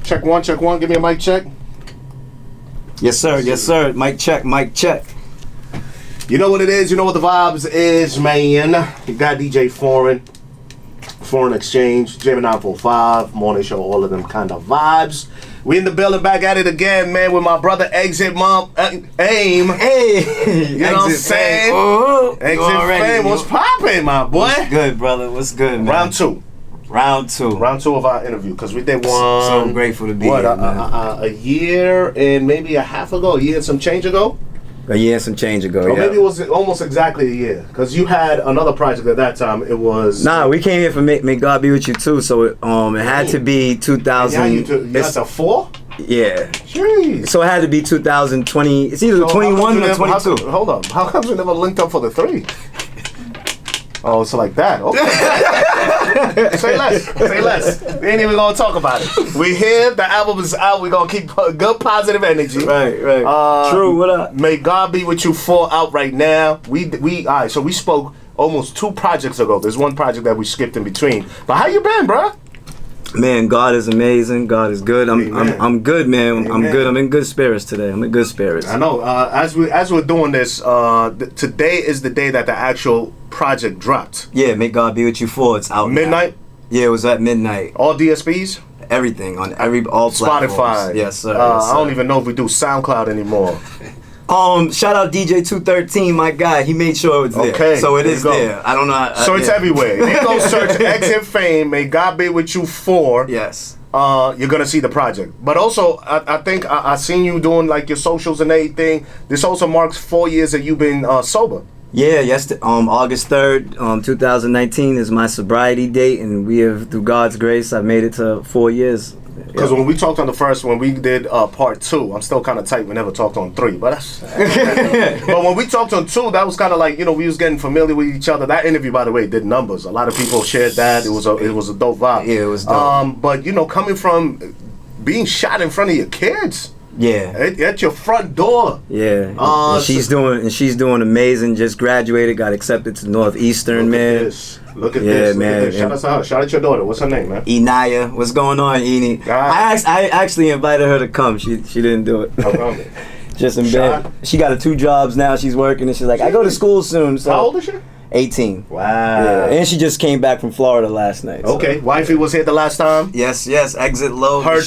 Check one. Give me a mic check. Yes, sir. Yes, sir. Mic check. You know what it is. You know what the vibes is, man. You got DJ Foreign Exchange, Jamie 945, Morning Show, all of them kind of vibes. We in the building, back at it again, man, with my brother Exit AIM. Hey, you know what I'm saying? Exit Fame, what's poppin', my boy? What's good, brother? What's good, man? Round two of our interview, because we did one. So I'm grateful to be here, man. A year and maybe a half ago, a year and some change ago? A year and some change ago, or maybe it was almost exactly a year, because you had another project at that time. It was... Nah, we came here for May God Be With You too, so it had to be 2000... You got a 4? Yeah. Jeez. So it had to be 2020. It's either 21 or 22. Hold on. How come we never linked up for the 3? Oh, it's like that. Okay. Say less. We ain't even gonna talk about it. We here. The album is out. We gonna keep good positive energy. Right. True. What up? May God Be With You 4 out right now. We all right. So we spoke almost 2 projects ago. There's one project that we skipped in between. But how you been, bruh? Man, God is amazing. God is good. I'm good, man. Amen. I'm good. I'm in good spirits today. I'm in good spirits. I know. As we're doing this, today is the day that the actual project dropped. Yeah, May God Be With You 4. It's out midnight. Now. Yeah, it was at midnight. All DSPs. Everything on all platforms. Spotify. Yes, sir. I don't even know if we do SoundCloud anymore. Shout out DJ 213, my guy. He made sure it's there. Okay, so it is there. I don't know. So it's everywhere. If you go search Exit Fame, May God Be With You 4. Yes. You're gonna see the project. But also, I think I seen you doing like your socials and everything. This also marks 4 years that you've been sober. Yeah, August 3rd, 2019 is my sobriety date, and we have, through God's grace, I've made it to 4 years. Because when we talked on the first one, we did part 2. I'm still kind of tight. We never talked on 3, but that's. But when we talked on 2, that was kind of like, we was getting familiar with each other. That interview, by the way, did numbers. A lot of people shared that. It was a dope vibe. Yeah, it was dope. But coming from being shot in front of your kids. Yeah. At your front door. Yeah. And she's doing amazing. Just graduated, got accepted to Northeastern, man. Look at this. Man. Shout out to her. Shout out your daughter. What's her name, man? Enaya. What's going on, Eni? I actually invited her to come. She didn't do it. How come? Just in bed. She got 2 jobs now. She's working, and she's like, I go to school soon. So. How old is she? 18. Wow. Yeah. And she just came back from Florida last night. So. Okay. Wifey was here the last time? Yes. Exit Low. Her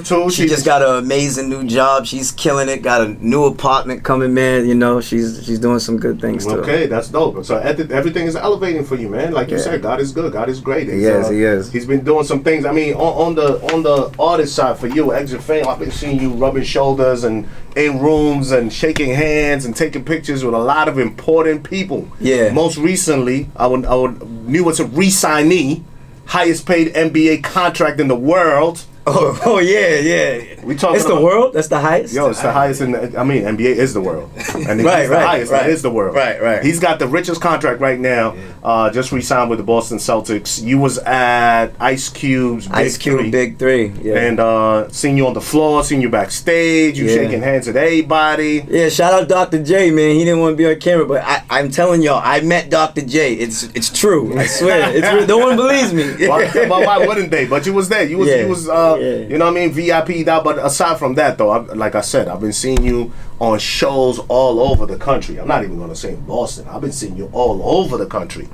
too. She just got an amazing new job. She's killing it. Got a new apartment coming, man. She's doing some good things too. Okay, that's dope. So everything is elevating for you, man. Like you said, God is good. God is great. He is. He's been doing some things. I mean, on the artist side for you, Exit Fame, I've been seeing you rubbing shoulders and in rooms and shaking hands and taking pictures with a lot of important people. Yeah. Most recently, I knew it's a re-signee, highest paid NBA contract in the world. Oh yeah. We talking. It's the world. That's the highest. Yo, it's the highest in. NBA is the world, and the highest. That is the world. Right. He's got the richest contract right now. Yeah. Just re-signed with the Boston Celtics. You was at Ice Cube's Big Three. Yeah. And seen you on the floor, seen you backstage. You shaking hands with everybody. Yeah. Shout out Dr. J, man. He didn't want to be on camera, but I'm telling y'all, I met Dr. J. It's true. I swear. It's real. No one believes me. Why wouldn't they? But you was there. You was. You know what I mean? VIP'd out. But aside from that, though, like I said, I've been seeing you on shows all over the country. I'm not even going to say in Boston. I've been seeing you all over the country.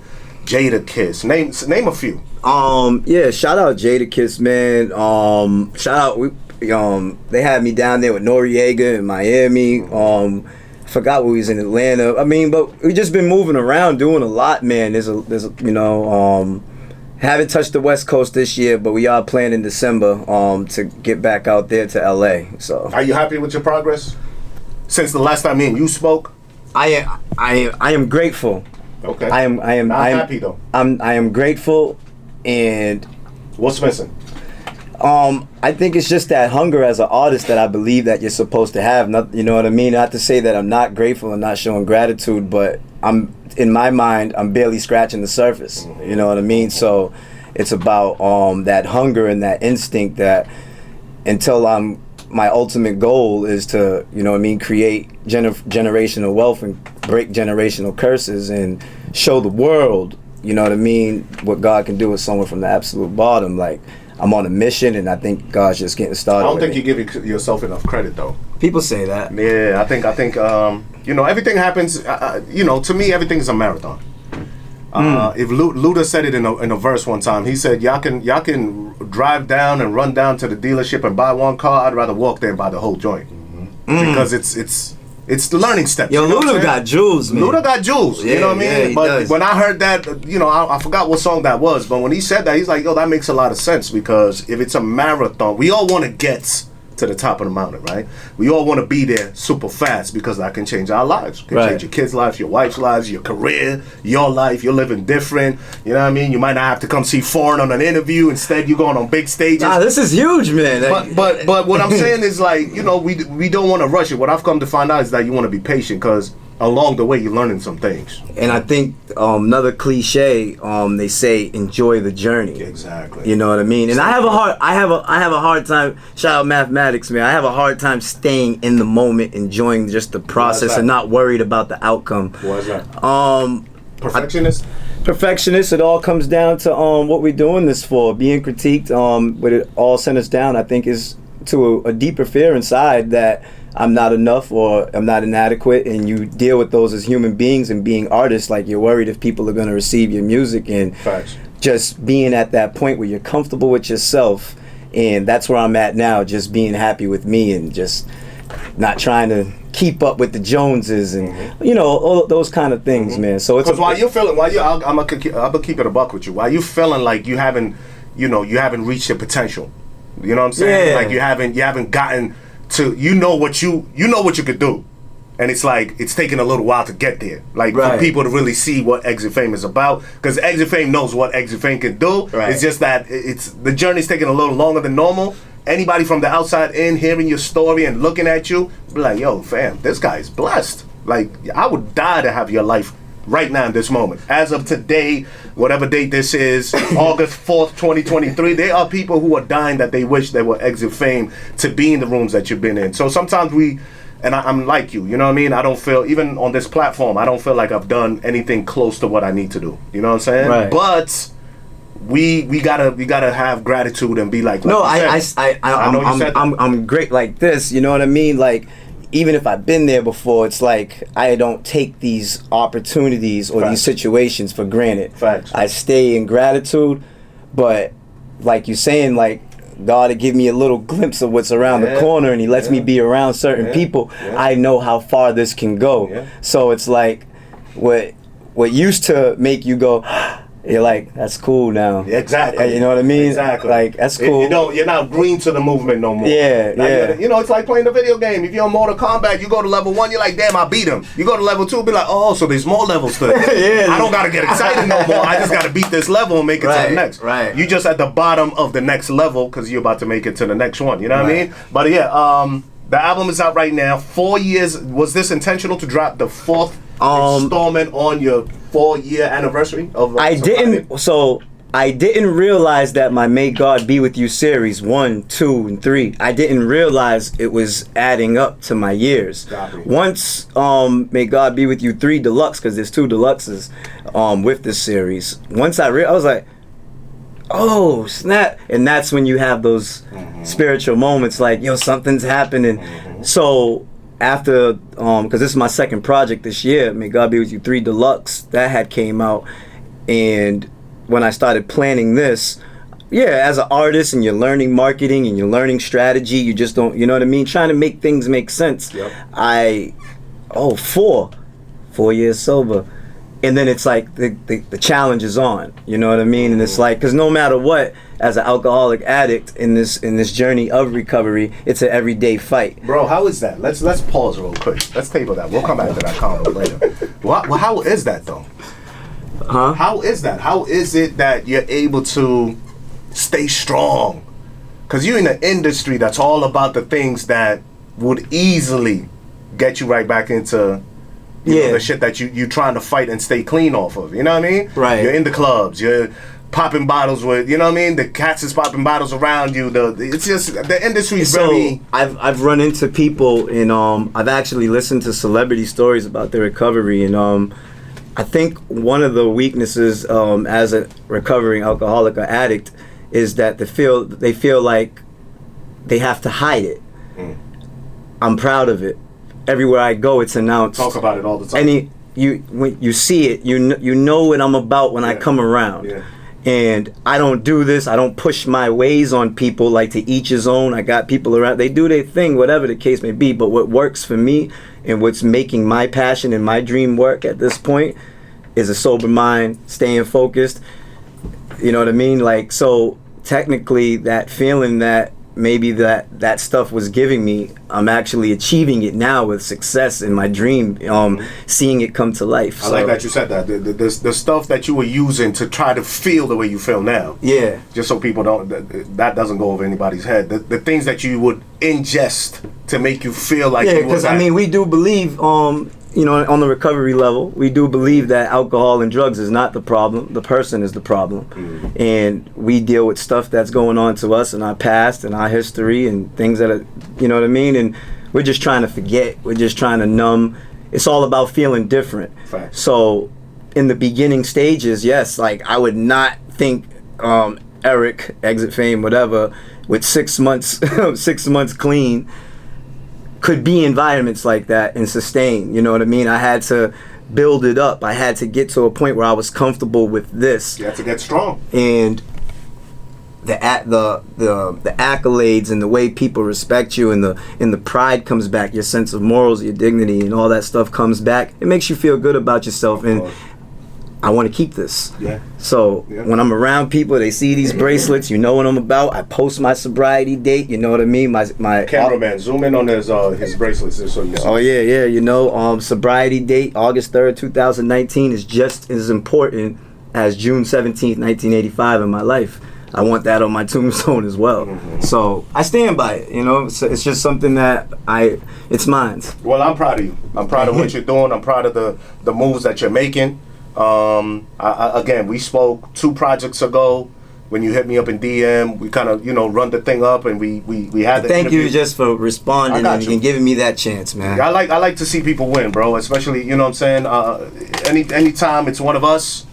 Jadakiss. Name a few. Shout out Jadakiss, man. Shout out. They had me down there with Noriega in Miami. Forgot we was in Atlanta. I mean, but we just been moving around, doing a lot, man. There's haven't touched the West Coast this year, but we are planning in December to get back out there to LA. So, are you happy with your progress since the last time me and you spoke? I am grateful. Okay. I am happy though. I am grateful, and what's missing? I think it's just that hunger as an artist that I believe that you're supposed to have. You know what I mean? Not to say that I'm not grateful and not showing gratitude, but in my mind, I'm barely scratching the surface. You know what I mean? So it's about that hunger and that instinct that until my ultimate goal is to, create generational wealth and break generational curses and show the world, what God can do with someone from the absolute bottom. Like, I'm on a mission, and I think God's just getting started. I don't think you give yourself enough credit, though. People say that. Yeah, I think everything happens. To me, everything is a marathon. If Luda said it in a verse one time, he said, y'all can drive down and run down to the dealership and buy one car. I'd rather walk there and buy the whole joint because it's the learning steps. Yo, Luda got jewels, man. Luda got jewels. Yeah, you know what I mean? yeah, But does. when I heard that, I forgot what song that was. But when he said that, he's like, yo, that makes a lot of sense because if it's a marathon, we all want to get to the top of the mountain, right? We all want to be there super fast because that can change our lives. It can change your kids' lives, your wife's lives, your career, your life. You're living different. You know what I mean? You might not have to come see foreign on an interview. Instead, you're going on big stages. Nah, this is huge, man. But what I'm saying is like, we don't want to rush it. What I've come to find out is that you want to be patient because along the way you're learning some things. And I think another cliche, they say enjoy the journey. Exactly. You know what I mean? And I have a hard time, shout out mathematics, man. I have a hard time staying in the moment, enjoying just the process and not worried about the outcome. Why is that? Perfectionist? Perfectionist. It all comes down to what we're doing this for. Being critiqued, what it all centers down, I think, is to a deeper fear inside that I'm not enough or I'm not inadequate, and you deal with those as human beings and being artists. Like, you're worried if people are going to receive your music, and Facts. just being at that point where you're comfortable with yourself, and that's where I'm at now, just being happy with me and just not trying to keep up with the Joneses and all those kind of things, man. So it's because I'm gonna keep it a buck with you. While you feeling like you haven't reached your potential, you know what I'm saying? Yeah. Like you haven't gotten to what you could do, and it's like it's taking a little while to get there. Like for people to really see what Exit Fame is about, because Exit Fame knows what Exit Fame can do. Right. It's just that the journey's taking a little longer than normal. Anybody from the outside in hearing your story and looking at you, be like, yo, fam, this guy is blessed. Like, I would die to have your life right now in this moment. As of today, whatever date this is, August 4th, 2023, there are people who are dying that they wish they were Exit Fame to be in the rooms that you've been in. So sometimes I'm like you know what I mean? I don't feel, even on this platform, I don't feel like I've done anything close to what I need to do. You know what I'm saying? Right. But we gotta have gratitude and be like no, I'm great like this. You know what I mean? Like, even if I've been there before, it's like I don't take these opportunities or these situations for granted. Facts. I stay in gratitude, but like you're saying, like, God to give me a little glimpse of what's around the corner, and He lets me be around certain people. I know how far this can go. Yeah. So it's like what used to make you go, you're like, that's cool now. Exactly. You know what I mean? Exactly. Like, that's cool. You're not green to the movement no more. Yeah, like, it's like playing a video game. If you're on Mortal Kombat, you go to level 1, you're like, damn, I beat him. You go to level 2, be like, oh, so there's more levels to this. I don't got to get excited no more. I just got to beat this level and make it to the next. Right. You just at the bottom of the next level because you're about to make it to the next one. You know what I mean? But the album is out right now. 4 years. Was this intentional to drop the 4th installment on your 4-year anniversary of I didn't realize that my May God Be With You series 1, 2, and 3, I didn't realize it was adding up to my years. Once May God Be With You 3 Deluxe, because there's 2 deluxes with this series, once I was like, oh snap, and that's when you have those spiritual moments like, yo, something's happening. So after because this is my second project this year, May God Be With You 3 Deluxe, that had came out, and when I started planning this, as an artist, and you're learning marketing and you're learning strategy, you just don't, you know what I mean, trying to make things make sense. 4 years sober, and then it's like the challenge is on, you know what I mean? And it's like, because no matter what, as an alcoholic addict in this journey of recovery, it's an everyday fight. Bro, how is that? Let's pause real quick. Let's table that. We'll come back to that comment later. Well, how is that though? Huh? How is that? How is it that you're able to stay strong? Because you're in an industry that's all about the things that would easily get you right back into you know, the shit that you trying to fight and stay clean off of. You know what I mean? Right. You're in the clubs. You're popping bottles with, you know what I mean? The cats is popping bottles around you. It's just, the industry's very... I've run into people, and I've actually listened to celebrity stories about their recovery, and I think one of the weaknesses as a recovering alcoholic or addict is that they feel like they have to hide it. I'm proud of it. Everywhere I go, it's announced. Talk about it all the time. When you see it, you know what I'm about when I come around. Yeah. And I don't do this. I don't push my ways on people, like to each his own. I got people around. They do their thing, whatever the case may be. But what works for me and what's making my passion and my dream work at this point is a sober mind, staying focused. You know what I mean? Like, so technically that feeling that maybe that stuff was giving me, I'm actually achieving it now with success in my dream, seeing it come to life. I like that you said that. The stuff that you were using to try to feel the way you feel now. Yeah. Just so people don't, that doesn't go over anybody's head. The things that you would ingest to make you feel like yeah, because I mean, we do believe, you know, on the recovery level, we do believe that alcohol and drugs is not the problem. The person is the problem. And we deal with stuff that's going on to us in our past and our history and things that are, you know what I mean? And we're just trying to forget. We're just trying to numb. It's all about feeling different. Fact. So in the beginning stages, yes, like I would not think Eric, Exit Fame, whatever, with 6 months, 6 months clean, could be environments like that and sustain. You know what I mean? I had to build it up. I had to get to a point where I was comfortable with this. You have to get strong. And the accolades and the way people respect you and the pride comes back, your sense of morals, your dignity, and all that stuff comes back. It makes you feel good about yourself. And I want to keep this. Yeah. So when I'm around people, they see these bracelets, you know what I'm about. I post my sobriety date, you know what I mean? My cameraman, zoom in on his bracelets so you see. Oh yeah, you know, sobriety date, August 3rd, 2019 is just as important as June 17th, 1985 in my life. I want that on my tombstone as well. So I stand by it, you know. It's just something that it's mine. Well, I'm proud of you. I'm proud of what you're doing. I'm proud of the moves that you're making. Again, we spoke 2 projects ago when you hit me up in DM. We kind of, you know, run the thing up and we had the Thank interview. you just for responding and giving me that chance, man. I like to see people win, bro, especially, you know what I'm saying, anytime it's one of us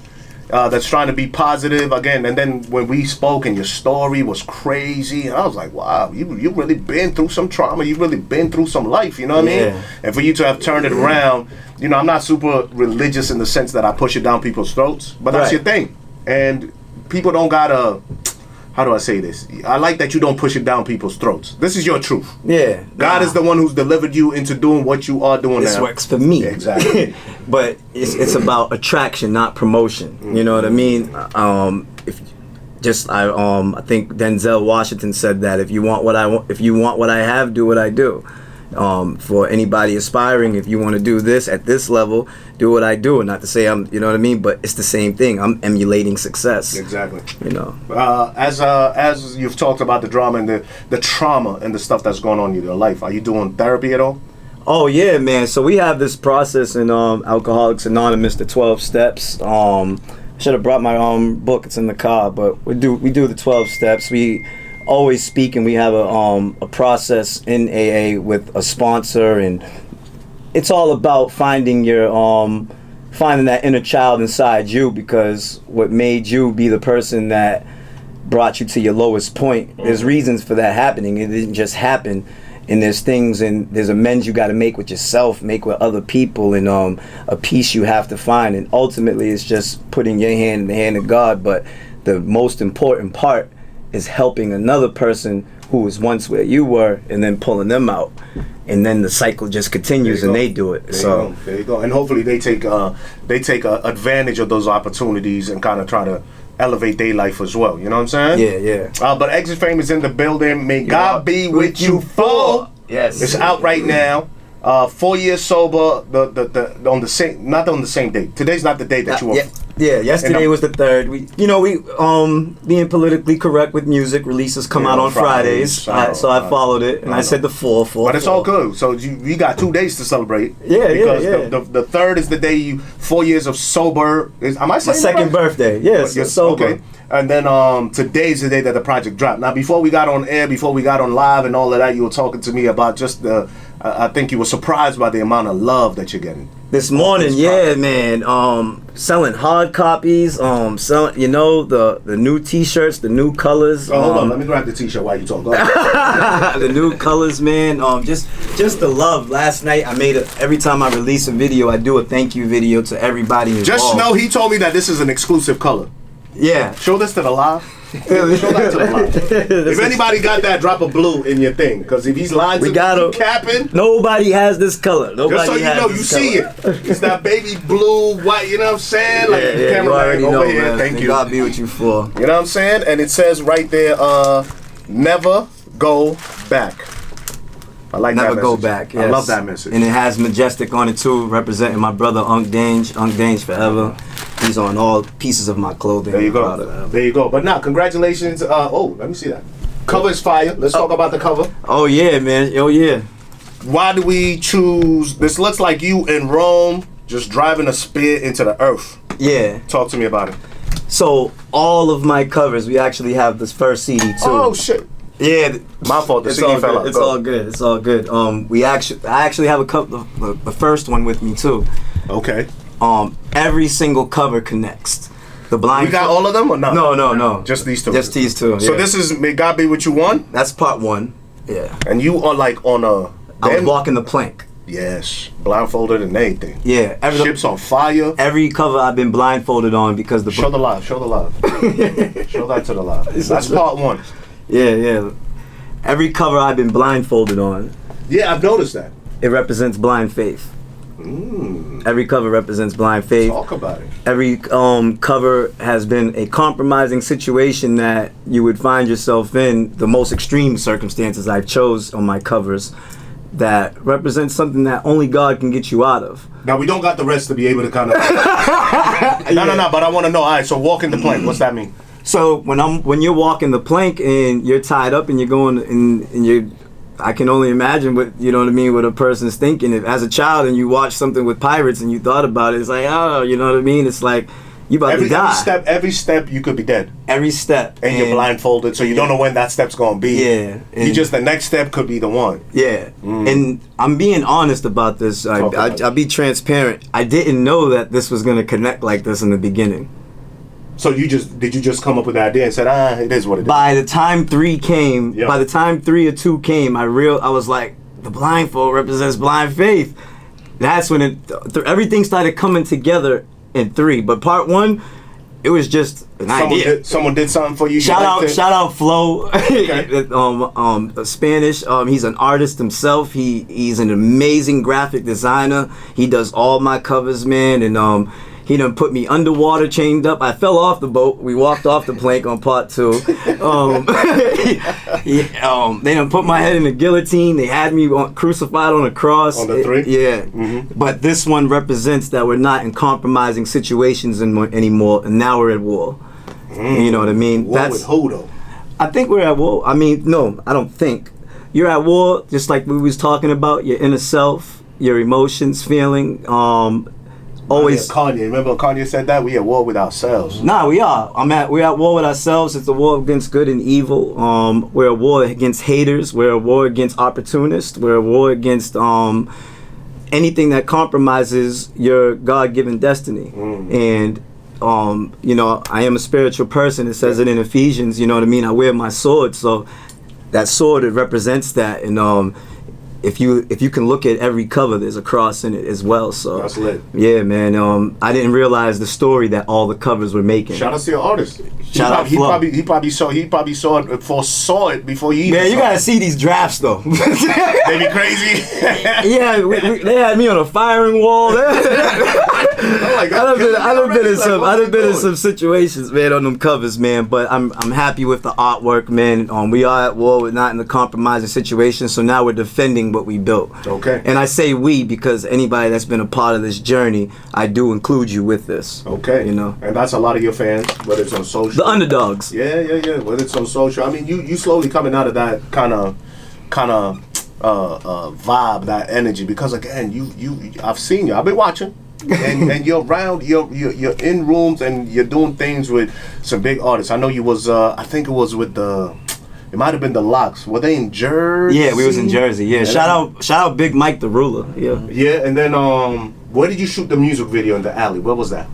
that's trying to be positive again. And then when we spoke and your story was crazy, and I was like, wow, you really been through some trauma, you really been through some life, you know what I mean? And for you to have turned it around, you know, I'm not super religious in the sense that I push it down people's throats, but that's your thing. And people don't gotta, how do I say this? I like that you don't push it down people's throats. This is your truth. Yeah. God is the one who's delivered you into doing what you are doing now. This works for me. Yeah, exactly. But it's about attraction, not promotion. You know what I mean? I think Denzel Washington said that if you want what I have, do what I do. For anybody aspiring, if you want to do this at this level, do what I do. And not to say I'm, you know what I mean, but it's the same thing. I'm emulating success. Exactly. You know. As you've talked about the drama and the trauma and the stuff that's going on in your life, are you doing therapy at all? Oh yeah, man. So we have this process in Alcoholics Anonymous, the 12 steps. I should have brought my book. It's in the car, but we do the 12 steps. We always speak, and we have a process in AA with a sponsor, and it's all about finding that inner child inside you, because what made you be the person that brought you to your lowest point, there's reasons for that happening. It didn't just happen. And there's things, and there's amends you got to make with yourself, make with other people, and a peace you have to find. And ultimately, it's just putting your hand in the hand of God. But the most important part is helping another person who was once where you were, and then pulling them out. And then the cycle just continues, and they do it. There you go. And hopefully they take advantage of those opportunities and kind of try to elevate their life as well. You know what I'm saying? Yeah. But Exit Fame is in the building. May God be with you full. Yes. It's out right now. 4 years sober. On the same, not on the same day. Today's not the day that you were. Yeah. Yesterday was the 3rd. We being politically correct with music, releases come out on Fridays. So I followed it, and I said the 4. But it's all good. So you got 2 days to celebrate. Yeah. The 3rd is the day 4 years of sober. Am I saying my second birthday? Yes, sober. Okay. And then today's the day that the project dropped. Now, before we got on air, before we got on live and all of that, you were talking to me about just I think you were surprised by the amount of love that you're getting. This morning, yeah, man. Selling hard copies. Selling, the new T-shirts, the new colors. Oh, hold on, let me grab the T-shirt while you talk. Go ahead. The new colors, man. Just the love. Last night, I made every time I release a video, I do a thank you video to everybody involved. Just know he told me that this is an exclusive color. Yeah. Show this to the live. Show that to the live. If anybody got that, drop a blue in your thing. Because if he's lying to me, capping. Nobody has this color. Nobody just so you know, you see it. It's that baby blue, white, you know what I'm saying? Like the camera already over know, here. man. Thank you. God be with you for. You know what I'm saying? And it says right there, never go back. I like Never that go message. back. Yes. I love that message. And it has Majestic on it too, representing my brother Unk Dange forever. He's on all pieces of my clothing. There you go. There you go. But now, congratulations. Let me see that. Cover is fire. Let's talk about the cover. Oh yeah, man. Oh yeah. Why do we choose? This looks like you in Rome, just driving a spear into the earth. Yeah. Talk to me about it. So all of my covers, we actually have this first CD too. Oh shit. Yeah, my fault. The CD fell out. It's all good. It's all good. I actually have a couple. The first one with me too. Okay. Every single cover connects. The blind. We got all of them or not? No. Just these two. Just these two. So this is May God Be With You 1. That's part 1. Yeah. And you are like on a. I was walking the plank. Yes, blindfolded and everything. Yeah. Ships on fire. Every cover I've been blindfolded on because the. Show the live. Show that to the live. That's part 1. Yeah. Every cover I've been blindfolded on. Yeah, I've noticed that. It represents blind faith. Every cover represents blind faith. Talk about it. Every cover has been a compromising situation that you would find yourself in. The most extreme circumstances I've chose on my covers that represent something that only God can get you out of. Now we don't got the rest to be able to kind of. No. But I want to know. All right, so walking the plank. What's that mean? So when you're walking the plank and you're tied up and you're going and you're, I can only imagine what what a person's thinking. If as a child and you watch something with pirates and you thought about it, it's like, oh, you know what I mean? It's like you about to die. Every step you could be dead. Every step. And you're blindfolded, so you don't know when that step's gonna be. Yeah. The next step could be the one. Yeah. And I'm being honest about this. I'll be transparent. I didn't know that this was gonna connect like this in the beginning. So did you just come up with the idea and said, it is what it is? By the time 3 came, by the time 3 or 2 came, I was like, the blindfold represents blind faith. That's when everything started coming together in 3. But part 1, it was just an idea. Someone did something for you. Shout out Flo, Okay. Spanish. He's an artist himself. He's an amazing graphic designer. He does all my covers, man, and he done put me underwater, chained up. I fell off the boat. We walked off the plank on part 2. They done put my head in a guillotine. They had me crucified on a cross. On the 3? Yeah. But this one represents that we're not in compromising situations anymore, and now we're at war. You know what I mean? War with who, though? I think we're at war. I mean, no, I don't think. You're at war, just like we was talking about, your inner self, your emotions, feeling, always. Kanye. Remember Kanye said that? We at war with ourselves. Nah, we are. We're at war with ourselves. It's a war against good and evil. We're at war against haters. We're at war against opportunists. We're at war against anything that compromises your God-given destiny. And I am a spiritual person. It says it in Ephesians. You know what I mean? I wear my sword. So that sword, it represents that. And if you can look at every cover, there's a cross in it as well. So that's lit. Yeah, man. I didn't realize the story that all the covers were making. Shout out to your artist. He probably saw it before you. Man, you gotta see these drafts though. They be crazy. Yeah, they had me on a firing wall. I've been in some situations, man, on them covers, man. But I'm happy with the artwork, man. We are at war. We're not in a compromising situation. So now we're defending what we built. Okay. And I say we because anybody that's been a part of this journey, I do include you with this. Okay. And that's a lot of your fans, whether it's on social. The underdogs. Yeah. Whether it's on social. I mean, you slowly coming out of that kind of vibe, that energy, because again, I've seen you. I've been watching. and you're around, you're in rooms and you're doing things with some big artists. I know you was I think it was with it might have been the Locks. Were they in Jersey? Yeah, we was in Jersey. Yeah. Shout out Big Mike the Ruler. Yeah. Yeah, and then Where did you shoot the music video in the alley? Where was that?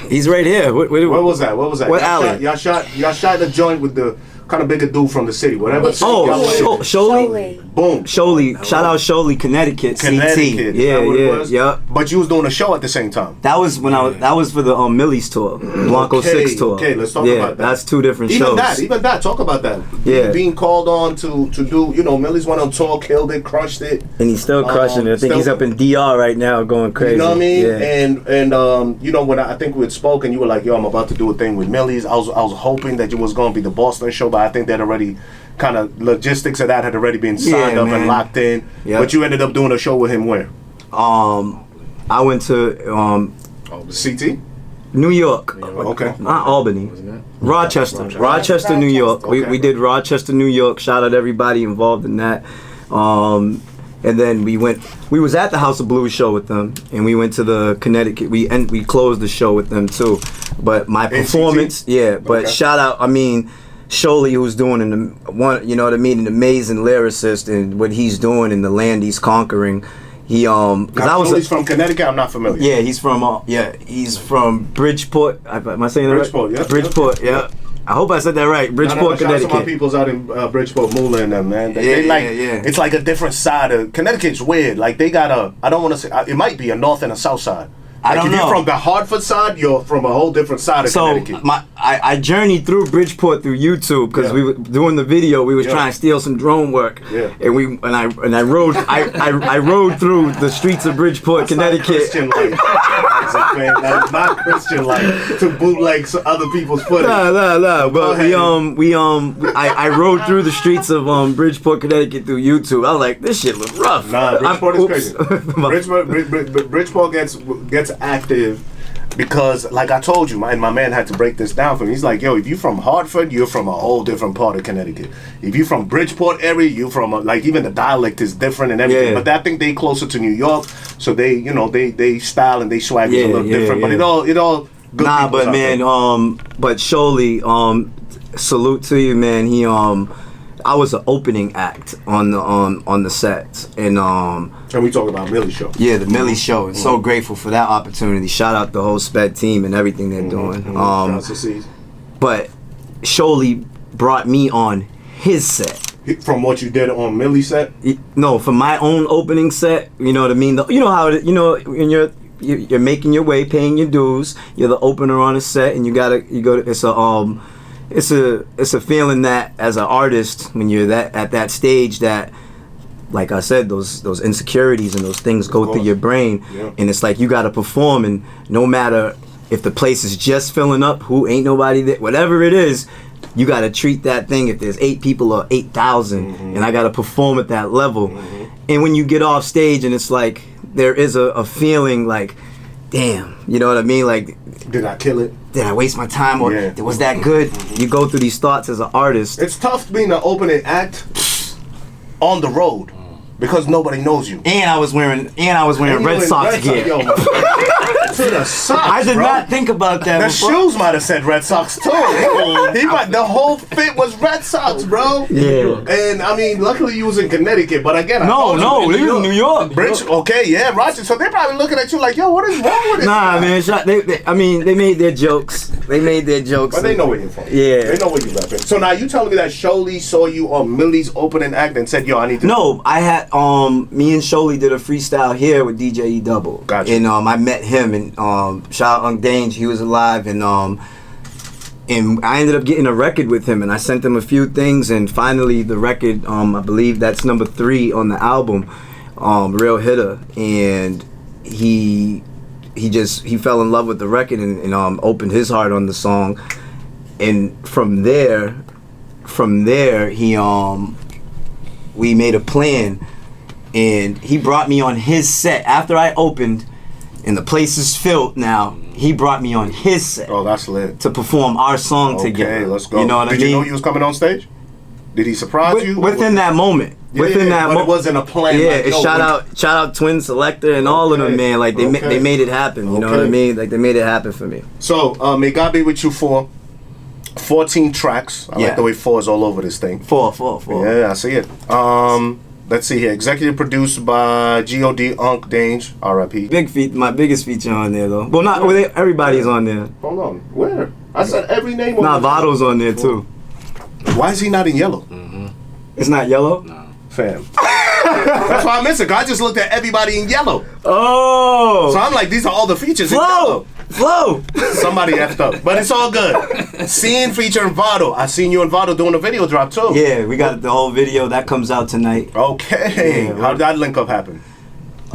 He's right here. Where was that? What alley? Y'all shot the joint with the kind of bigger dude from the city, whatever. Sholey. Boom. Sholey. Shout out Sholey, Connecticut. Connecticut. CT. Yeah. But you was doing a show at the same time. That was when that was for the Millie's tour, Blanco 6 tour. Okay, let's talk about that. That's two different shows. Even that, talk about that. Yeah. Being called on to do, Millie's went on tour, killed it, crushed it. And he's still crushing it. I think he's up in DR right now going crazy. You know what I mean? Yeah. And when I think we had spoken, you were like, yo, I'm about to do a thing with Millie's. I was hoping that it was going to be the Boston show, but I think that already kind of logistics of that had already been signed up and locked in. Yep. But you ended up doing a show with him where? I went to CT? New York. Okay. Not Albany. Rochester, New York. Okay. We did Rochester, New York. Shout out everybody involved in that. And then we was at the House of Blues show with them, and we went to the Connecticut. We closed the show with them too. But my performance, shout out, Sholey, who's doing an amazing lyricist, and what he's doing in the land he's conquering. He's from Connecticut. I'm not familiar. Yeah, he's from Bridgeport. Am I saying that right? Yeah. Bridgeport. Yeah. I hope I said that right. Bridgeport, Connecticut. Some of my people's out in Bridgeport, Moolah and them, man. It's like a different side of Connecticut's weird. Like they got I don't want to say it might be a north and a south side. I don't know. If you're from the Hartford side, you're from a whole different side of Connecticut. I journeyed through Bridgeport through YouTube because we were doing the video. We was trying to steal some drone work, and I rode I rode through the streets of Bridgeport, Connecticut. Christian life. That is not Christian life to bootleg other people's footage. No. But I rode through the streets of Bridgeport, Connecticut through YouTube. I was like, this shit look rough. Nah, Bridgeport is crazy. Bridgeport gets active because, like I told you, my man had to break this down for me. He's like, yo, if you from Hartford, you're from a whole different part of Connecticut. If you from Bridgeport area, you from even the dialect is different and everything. Yeah. But I think they closer to New York, so they style and they swag is a little different. But it all good. Nah, but man, but Sholey, salute to you, man. I was an opening act on the set, and we talk about Millie's show. Yeah, the Millie show, and so grateful for that opportunity. Shout out the whole SPED team and everything they're doing. But Sholey brought me on his set. From what you did on Millie's set? No, from my own opening set. You know what I mean? You know how when you're making your way, paying your dues. You're the opener on a set, and you go to it's a feeling that as an artist, when you're at that stage, that, like I said, those insecurities and those things go through your brain, and it's like you got to perform, and no matter if the place is just filling up, who ain't nobody there, whatever it is, you got to treat that thing. If there's 8 people or 8,000, and I got to perform at that level, and when you get off stage, and it's like there is a feeling like, damn, you know what I mean? Like, did I kill it? Did I waste my time? Or was that good? You go through these thoughts as an artist. It's tough being an opening act on the road because nobody knows you. And I was wearing Red Sox gear. To the socks, I did not think about that. The before. shoes might have said Red Sox too. The whole fit was Red Sox, bro. Yeah. And luckily you was in Connecticut, but again, no, we was in New York. Rochester. So they're probably looking at you like, yo, what is wrong with this? Nah, man. They made their jokes. But they know where you're from. Yeah. They know where you're repping. So now you telling me that Sholey saw you on Millie's opening act and said, yo, I need to. No, I had me and Sholey did a freestyle here with DJ E Double. Gotcha. And I met him, and shout out Unc Dange, he was alive, and I ended up getting a record with him, and I sent him a few things, and finally the record, I believe that's number 3 on the album, Real Hitter, and he fell in love with the record and opened his heart on the song, and from there we made a plan, and he brought me on his set after I opened. And the place is filled now. He brought me on his set. Oh, that's lit. To perform our song together. Okay, let's go. You know what I mean? Did you know you was coming on stage? Did he surprise you? Within that moment. But it wasn't a plan. Yeah, shout out Twin Selector and all of them, man. Like they made it happen. You know what I mean? Like they made it happen for me. So may God be with you for 14 tracks. I like the way 4 is all over this thing. 4. Yeah, I see it. Let's see here. Executive produced by G.O.D. Unc Dange, R.I.P. My biggest feature on there though. Well, not everybody's on there. Hold on. Where? I said every name on Nah, Vado's on there too. Why is he not in yellow? It's not yellow? No. Fam. That's why I missed it. 'Cause I just looked at everybody in yellow. Oh! So I'm like, these are all the features in yellow. Flow! Somebody effed up. But it's all good. Scene featuring Vado. I seen you and Vado doing a video drop too. Yeah, we got the whole video. That comes out tonight. Okay. Yeah, How did that link up happen?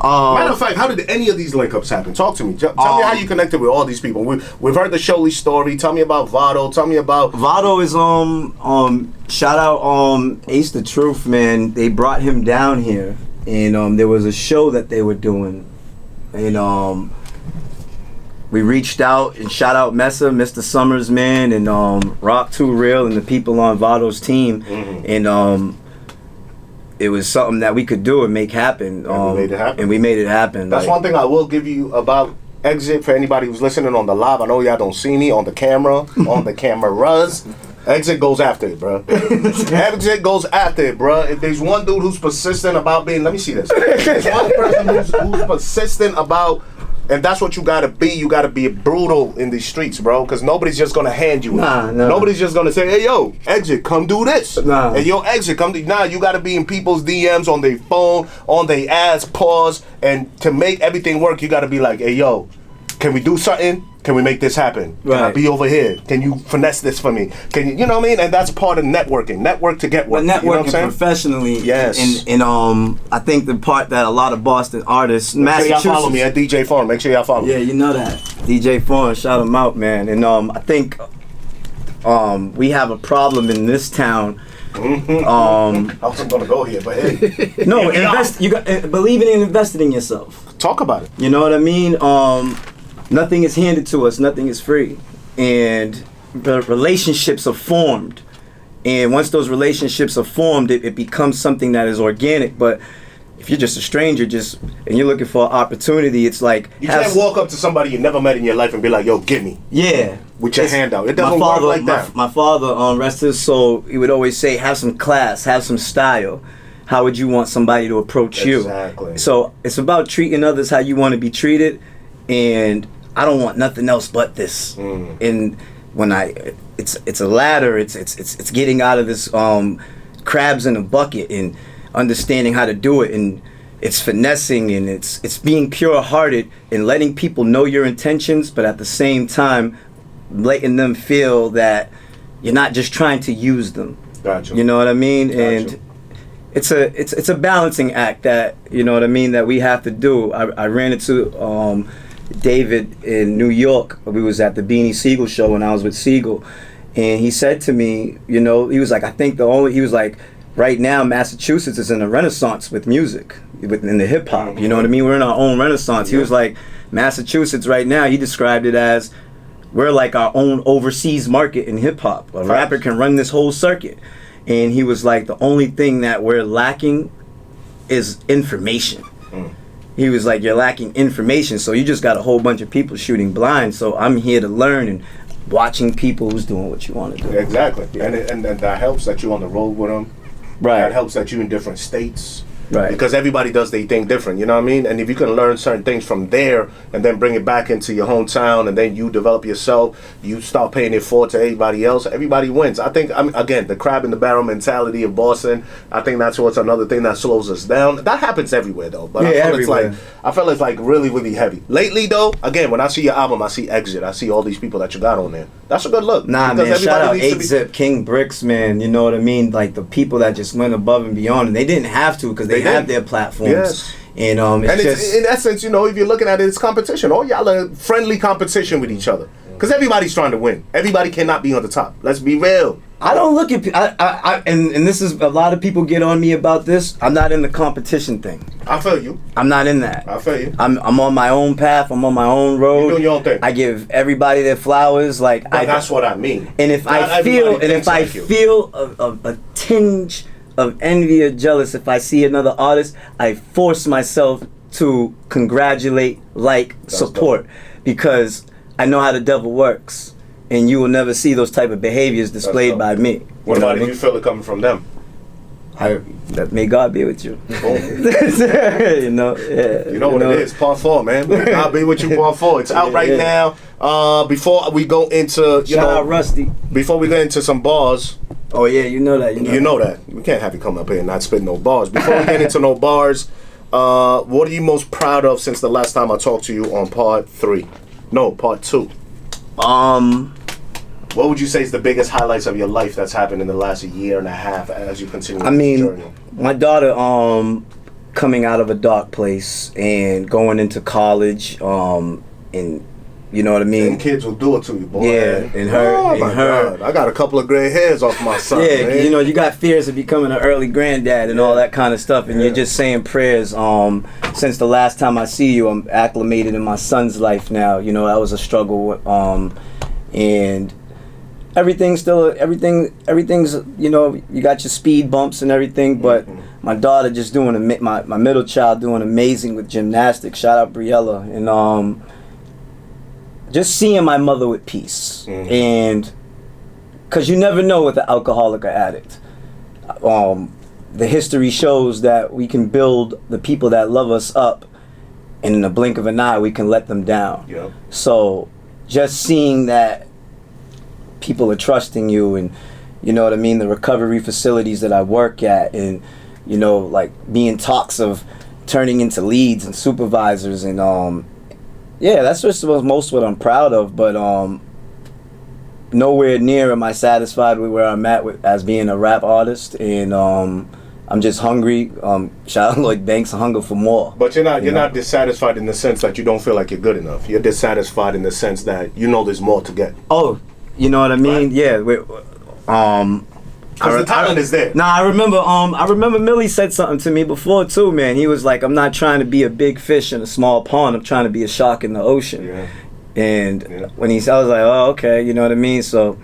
Matter of fact, how did any of these link ups happen? Talk to me. Tell me how you connected with all these people. We've heard the Sholey story. Tell me about Vado. Tell me about Vado is shout out Ace the Truth, man. They brought him down here, and there was a show that they were doing, and we reached out and shout out Mesa, Mr. Summers, man, and Rock Too Real and the people on Vado's team, and it was something that we could do and make happen. And we made it happen. And we made it happen. That's one thing I will give you about Exit for anybody who's listening on the live. I know y'all don't see me on the camera, on the cameras. Exit goes after it, bro. Exit goes after it, bro. If there's one dude who's persistent about being, let me see this. There's one person who's persistent about, and that's what you gotta be. You gotta be brutal in these streets, bro. Because nobody's just gonna hand you it. Nah. Nobody's just gonna say, hey, yo, Exit, come do this. Nah. Hey, yo, Exit, come do. Nah, you gotta be in people's DMs, on their phone, on their ass, pause. And to make everything work, you gotta be like, hey, yo, can we do something? Can we make this happen? Can I Right. be over here? Can you finesse this for me? Can you know what I mean? And that's part of networking. Network to get work. But You know what I'm networking saying? professionally, Yes. and I think the part that a lot of Boston artists, Make sure y'all Massachusetts, follow me at DJ Farm. Make sure y'all follow me. yeah, you know that DJ Foreign, shout him out, man. And I think we have a problem in this town. I wasn't gonna go here, but hey, No, Yeah. invest. You got believing and investing in yourself. talk about it. You know what I mean? Nothing is handed to us. Nothing is free, and the relationships are formed. And once those relationships are formed, it becomes something that is organic. But if you're just a stranger, and you're looking for an opportunity, it's like You can't walk up to somebody you never met in your life and be like, "Yo, give me," yeah, with your It's- hand out. It doesn't work like that. My father, rest his soul, he would always say, "Have some class, have some style." How would you want somebody to approach you? Exactly. So it's about treating others how you want to be treated, and I don't want nothing else but this. And when it's a ladder. It's getting out of this crabs in a bucket and understanding how to do it, and it's finessing, and it's being pure-hearted and letting people know your intentions, but at the same time letting them feel that you're not just trying to use them. Gotcha. You know what I mean? Gotcha. And it's a balancing act that, you know what I mean, that we have to do. I ran into David in New York. We was at the Beanie Siegel show when I was with Siegel, and he said to me, you know, he was like, he was like, right now Massachusetts is in a renaissance with music, in the hip hop. You know what I mean? We're in our own renaissance. He was like, Massachusetts right now, he described it as, we're like our own overseas market in hip hop. A rapper can run this whole circuit. And he was like, the only thing that we're lacking is information. He was like, you're lacking information, so you just got a whole bunch of people shooting blind. So I'm here to learn and watching people who's doing what you want to do. Exactly. And that helps that you're on the road with them. Right. That helps that you're in different states. Right. Because everybody does their thing different, you know what I mean? And if you can learn certain things from there and then bring it back into your hometown and then you develop yourself, you start paying it forward to everybody else, everybody wins. I think, again, the crab in the barrel mentality of Boston, I think that's what's another thing that slows us down. That happens everywhere, though. But Yeah, I feel it's like really, really heavy. Lately, though, again, when I see your album, I see Exit. I see all these people that you got on there. That's a good look. Nah, because man, shout out needs to be- 8-Zip, King Bricks, man. You know what I mean? Like, the people that just went above and beyond, and they didn't have to because they have their platforms. Yes. And And just... it's, in essence, you know, if you're looking at it, it's competition. All y'all are friendly competition with each other. Because everybody's trying to win. Everybody cannot be on the top. Let's be real. I don't look at and this is, a lot of people get on me about this. I'm not in the competition thing. I feel you. I'm not in that. I feel you. I'm on my own path. I'm on my own road. You're doing your own thing. I give everybody their flowers. Like But that's what I mean. And if Not I everybody feel, and thinks if I like you. feel a tinge of envy or jealous, if I see another artist, I force myself to congratulate, support, because I know how the devil works, and you will never see those type of behaviors displayed dope. by me. What You know about if I you mean? feel it coming from them? May God be with you. You know, yeah. You know what it is, part 4, man. May God be with you, part 4. It's out right now. Before we go into, Shout out Rusty. Before we get into some bars. Oh yeah, you know that. You know that. We can't have you come up here and not spit no bars. Before we get into no bars, what are you most proud of since the last time I talked to you on part 3? No, part 2. What would you say is the biggest highlights of your life that's happened in the last year and a half as you continue this journey? My daughter coming out of a dark place and going into college, and you know what I mean? And kids will do it to you, boy. Yeah, and her. God. I got a couple of gray hairs off my son. Yeah, man. you know, you got fears of becoming an early granddad and all that kind of stuff, and you're just saying prayers. Since the last time I see you, I'm acclimated in my son's life now. You know, that was a struggle, and everything's you know, you got your speed bumps and everything, but my daughter just doing my middle child doing amazing with gymnastics. Shout out Briella. And just seeing my mother with peace, and because you never know with an alcoholic or addict. The history shows that we can build the people that love us up, and in the blink of an eye we can let them down. Yep. So just seeing that people are trusting you, and you know what I mean, the recovery facilities that I work at, and you know, like being talks of turning into leads and supervisors, and yeah, that's just most what I'm proud of. But nowhere near am I satisfied with where I'm at as being a rap artist, and I'm just hungry. Shout out Lloyd Banks, hunger for more. But you're not dissatisfied in the sense that you don't feel like you're good enough. You're dissatisfied in the sense that you know there's more to get. Oh, you know what I mean? Right. Yeah. Because the talent is there. Nah, I remember Millie said something to me before too, man. He was like, I'm not trying to be a big fish in a small pond. I'm trying to be a shark in the ocean. Yeah. And when I was like, oh, okay, you know what I mean? So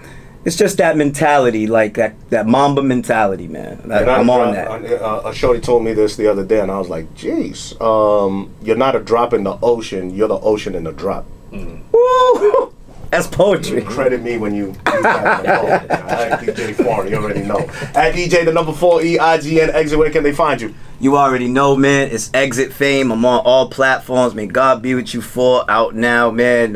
it's just that mentality, like that Mamba mentality, man. I'm on that. A shorty told me this the other day, and I was like, geez, you're not a drop in the ocean. You're the ocean in the drop. Woo! That's poetry. Credit me when you use that. Alright, DJ Foreign, you already know. At DJ, the number 4 EIGN Exit, where can they find you? You already know, man. It's Exit Fame. I'm on all platforms. May God be with you 4 out now, man.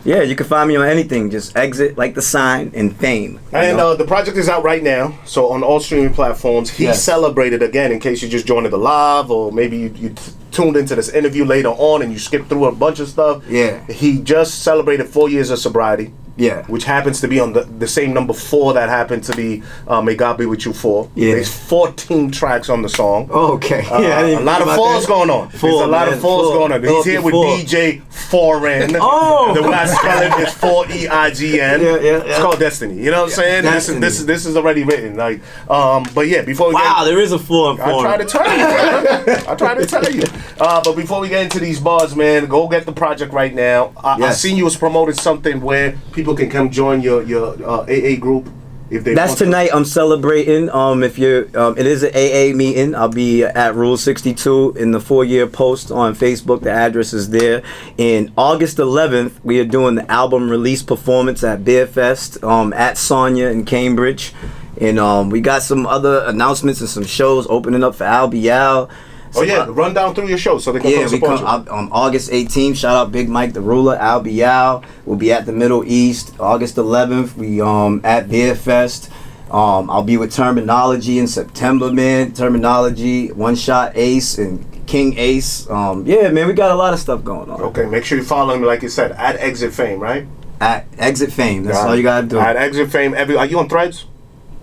Yeah, you can find me on anything. Just Exit, like the sign, and Fame. And the project is out right now, so on all streaming platforms. He celebrated again, in case you just joined the live, or maybe you tuned into this interview later on and you skipped through a bunch of stuff. Yeah. He just celebrated 4 years of sobriety. Yeah. Which happens to be on the same number 4 that happened to be May God Be With You 4. Yeah. There's 14 tracks on the song. Okay. A lot of fours going on. There's a lot of fours going on. He's here with DJ Foreign. Oh! The way I spell it is 4EIGN. Yeah. It's called Destiny. You know what I'm saying? This is already written. Like, but yeah, before we there is a 4 and 4. I try to tell you, man. I try to tell you. But before we get into these bars, man, go get the project right now. I seen you was promoting something where people can come join your AA group if they That's want tonight. I'm celebrating. If you're, it is an AA meeting. I'll be at Rule 62 in the 4-year post on Facebook. The address is there. In August 11th, we are doing the album release performance at Beer Fest at Sonya in Cambridge, and we got some other announcements and some shows opening up for Al Bial. Run down through your show so they can come support you. On August 18th, shout out Big Mike the Ruler, Al Bial. We'll be at the Middle East. August 11th, we at Beer Fest. I'll be with Terminology in September, man. Terminology, One Shot Ace, and King Ace. Yeah, man, we got a lot of stuff going on. Okay, make sure you follow him, like you said, at Exit Fame, right? At Exit Fame. That's all you gotta do. At Exit Fame. Are you on Threads?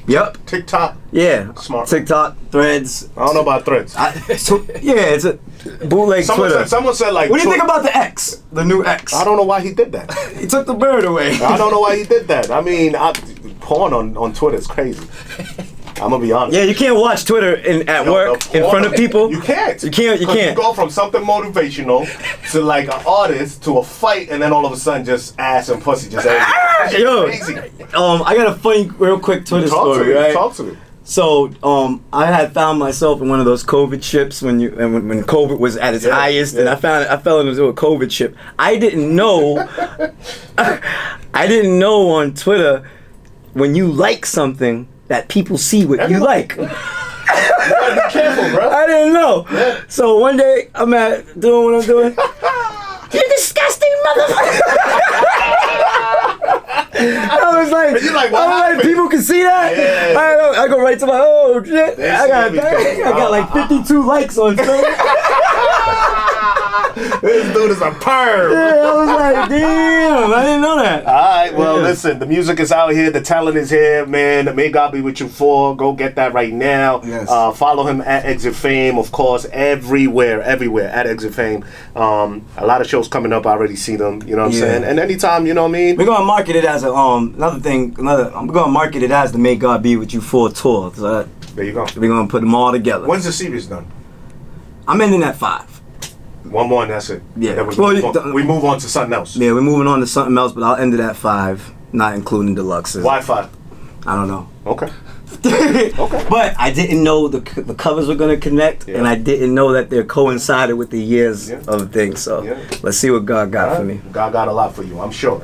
Yep. TikTok? Yeah. Smart. TikTok, Threads. I don't know about Threads. It's a bootleg Twitter. Someone said like... What do you think about the X? The new X? I don't know why he did that. He took the bird away. I don't know why he did that. I mean, porn on Twitter is crazy. I'm gonna be honest. Yeah, you can't watch Twitter at work in front of people. You can't. You can't. You go from something motivational to like an artist to a fight, and then all of a sudden just ass and pussy just Yo, crazy. I got a funny, real quick Twitter story. Right? Talk to me. So, I had found myself in one of those COVID ships when COVID was at its highest, and I fell into a COVID ship. I didn't know on Twitter when you like something that people see what you like. gotta be careful, bro. I didn't know. Yeah. So one day I'm at doing what I'm doing. You disgusting motherfucker! I was like, what happened? people can see that. Yeah. I go right to my shit. They I see got everything. like 52 likes on Facebook. This dude is a perv. Yeah, I was like, damn, I didn't know that. All right, well, Yeah. listen, the music is out here, the talent is here, man. May God be with you for. Go get that right now. Yes. Follow him at Exit Fame, of course, everywhere at Exit Fame. A lot of shows coming up. I already see them. You know what I'm Yeah. saying? And anytime, you know what I mean. We're gonna market it as a I'm gonna market it as the May God Be With You 4 tour. So There you go. we're gonna put them all together. When's the series done? I'm ending at 5. One more and that's it. Yeah. Then Well, we move on to something else. Yeah, we're moving on to something else, but I'll end it at 5, not including deluxes. Wi-Fi. I don't know. Okay. Okay. But I didn't know the covers were gonna connect, Yeah. and I didn't know that they're coincided with the years Yeah. of things. So Yeah. let's see what God got for me. God got a lot for you, I'm sure.